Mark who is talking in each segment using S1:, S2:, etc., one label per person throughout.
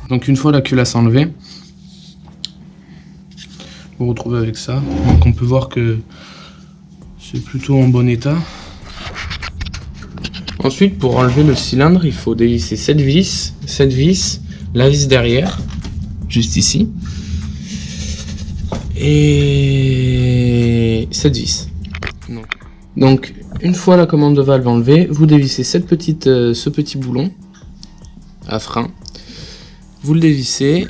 S1: Donc une fois la culasse enlevée, vous vous retrouvez avec ça. Donc on peut voir que c'est plutôt en bon état. Ensuite, pour enlever le cylindre, il faut dévisser cette vis, la vis derrière, juste ici, et cette vis. Donc une fois la commande de valve enlevée, vous dévissez ce petit boulon à frein. Vous le dévissez,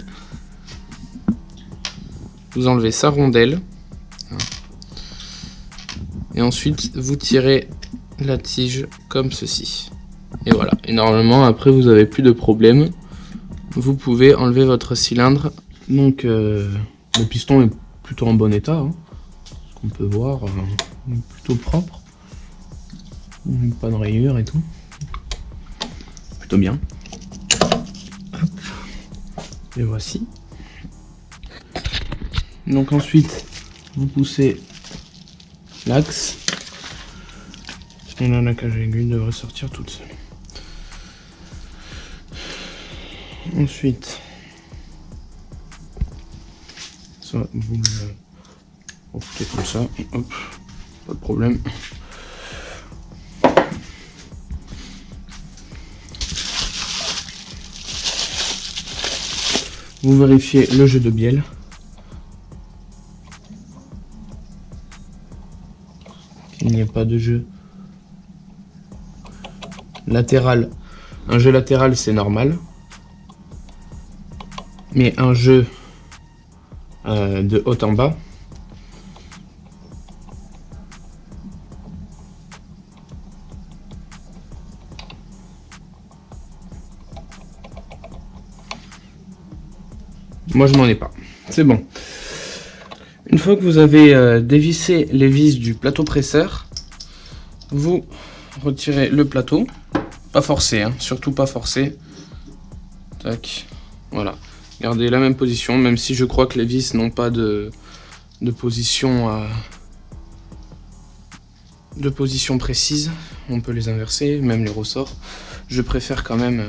S1: vous enlevez sa rondelle, et ensuite vous tirez la tige comme ceci. Et voilà, et normalement après vous n'avez plus de problème, vous pouvez enlever votre cylindre. Donc le piston est plutôt en bon état, hein. On peut voir, il est plutôt propre, pas de rayures et tout, plutôt bien. Et voici. Donc ensuite, vous poussez l'axe. Et là, la cage à aiguille devrait sortir toute seule. Ensuite, ça, vous le refoutez comme ça. Hop, pas de problème. Vous vérifiez le jeu de bielle. Qu'il n'y ait pas de jeu latéral. Un jeu latéral, c'est normal. Mais un jeu de haut en bas, moi je n'en ai pas. C'est bon. Une fois que vous avez dévissé les vis du plateau presseur, vous retirez le plateau. Pas forcé, hein, surtout pas forcé. Tac. Voilà. Gardez la même position, même si je crois que les vis n'ont pas de position précise. On peut les inverser, même les ressorts. Je préfère quand même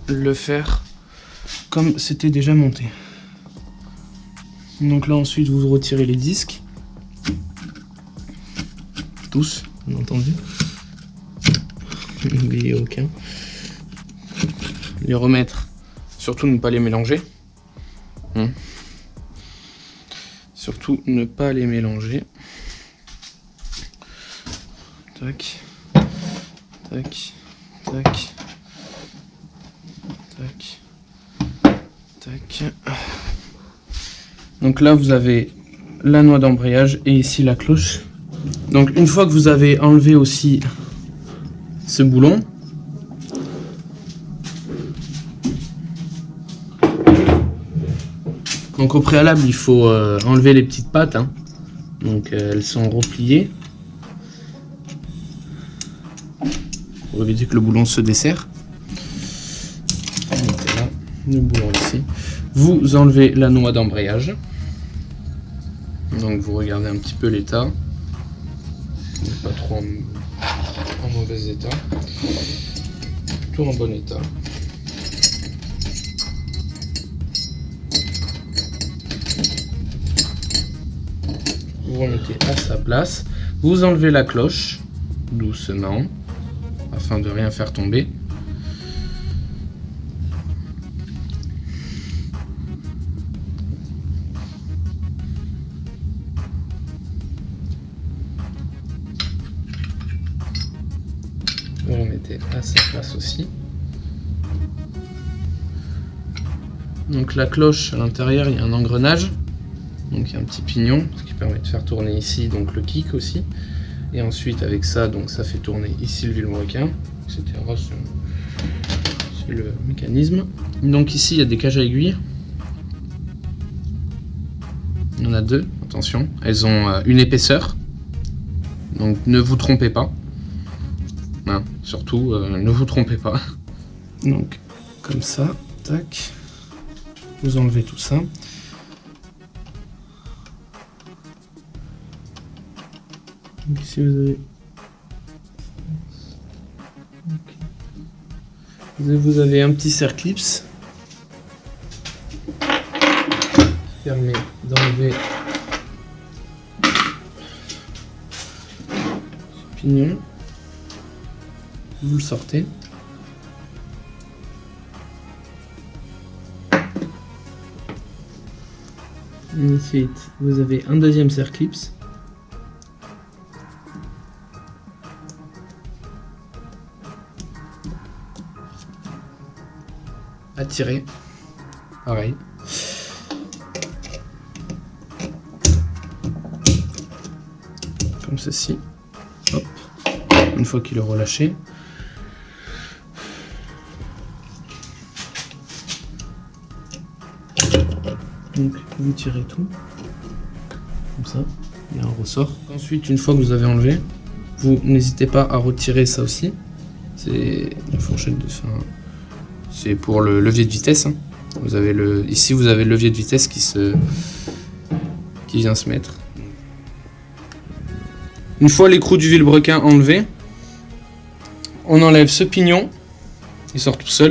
S1: le faire comme c'était déjà monté. Donc là ensuite vous retirez les disques. Tous, bien entendu. N'oubliez aucun. Les remettre, surtout ne pas les mélanger. Surtout ne pas les mélanger. Tac, tac, tac, tac, tac. Donc là vous avez la noix d'embrayage et ici la cloche. Donc une fois que vous avez enlevé aussi ce boulon, donc au préalable il faut enlever les petites pattes, hein. Donc elles sont repliées pour éviter que le boulon se desserre. Mettez là le boulon ici. Vous enlevez la noix d'embrayage. Donc vous regardez un petit peu l'état. Pas trop en mauvais état, tout en bon état. Vous remettez à sa place, vous enlevez la cloche doucement afin de rien faire tomber. Vous remettez à sa place aussi. Donc la cloche, à l'intérieur, il y a un engrenage. Donc il y a un petit pignon, ce qui permet de faire tourner ici donc le kick aussi. Et ensuite avec ça, donc ça fait tourner ici le vilebrequin, etc. C'est le mécanisme. Donc ici il y a des cages à aiguilles. Il y en a deux, attention. Elles ont une épaisseur. Donc ne vous trompez pas. Hein, surtout, ne vous trompez pas. Donc, comme ça, tac. Vous enlevez tout ça. Donc ici vous avez un petit circlips. Permet d'enlever ce pignon. Vous le sortez. Ensuite, vous avez un deuxième circlips. À tirer. Pareil. Comme ceci. Hop. Une fois qu'il est relâché. Donc vous tirez tout, comme ça, il y a un ressort. Ensuite, une fois que vous avez enlevé, vous n'hésitez pas à retirer ça aussi. C'est une fourchette de fin. C'est pour le levier de vitesse. Hein. Vous avez ici vous avez le levier de vitesse qui vient se mettre. Une fois l'écrou du vilebrequin enlevé, on enlève ce pignon, il sort tout seul.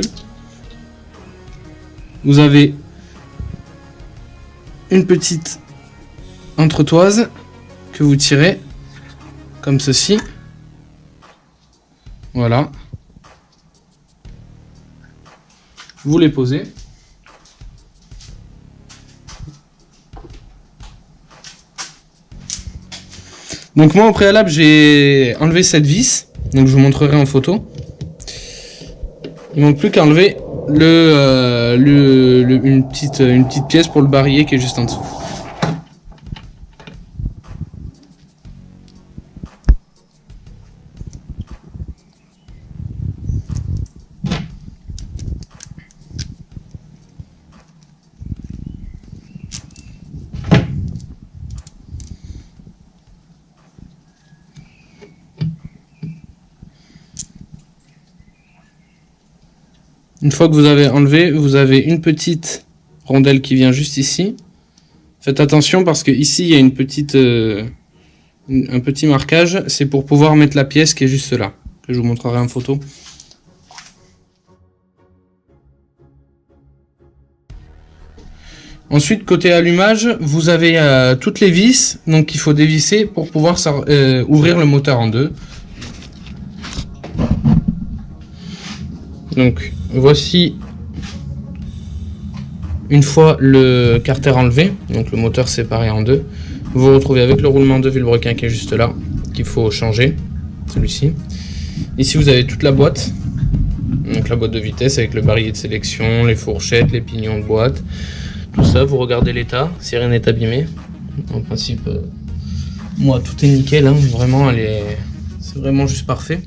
S1: Vous avez une petite entretoise que vous tirez comme ceci. Voilà. Vous les posez. Donc moi au préalable j'ai enlevé cette vis, donc je vous montrerai en photo. Il ne manque plus qu'à enlever une petite pièce pour le barillet qui est juste en dessous. Une fois que vous avez enlevé, vous avez une petite rondelle qui vient juste ici. Faites attention parce que ici il y a un petit marquage. C'est pour pouvoir mettre la pièce qui est juste là, que je vous montrerai en photo. Ensuite, côté allumage, vous avez toutes les vis, donc il faut dévisser pour pouvoir ouvrir le moteur en deux. Donc voici une fois le carter enlevé, donc le moteur séparé en deux, vous vous retrouvez avec le roulement de vilebrequin qui est juste là, qu'il faut changer, celui-ci. Ici vous avez toute la boîte, donc la boîte de vitesse avec le barillet de sélection, les fourchettes, les pignons de boîte, tout ça, vous regardez l'état, si rien n'est abîmé. En principe, moi tout est nickel, hein, vraiment c'est vraiment juste parfait.